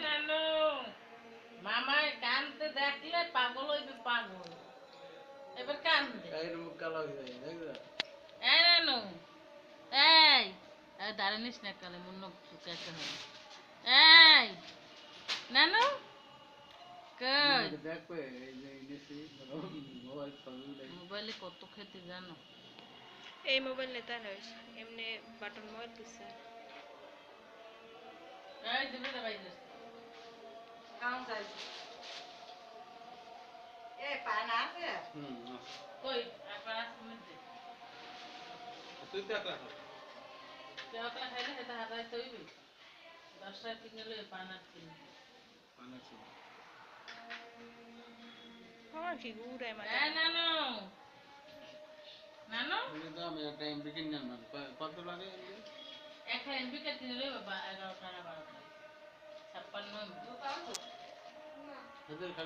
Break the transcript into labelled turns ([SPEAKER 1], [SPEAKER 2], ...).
[SPEAKER 1] নানু মামায় কানতে দেখলে পাগল হইবে পাগল এবার কান্দে নানু এই দাঁড়া নিস না কালে মুন্ন চুকাইতে হবে এই নানু মোবাইলে কত খেতে জানো
[SPEAKER 2] এই মোবাইল নেতা নয় এমনি বাটন মোবাইল দিছে
[SPEAKER 1] এই দিবে রে ভাই কাম যাই এ পানা আছে কই আপনারা শুনতে তুই তো একলা খাও তুই একলা খাইলে এটা হারাই তৈবি 10 টাকা কিনে লই পানা কিনে
[SPEAKER 2] আমার কি গুড়াই মাথা
[SPEAKER 1] নানু নানু একটা এমবি কে কিনে লই বাবা 11 টাকা 12 টাকা 56 এমবি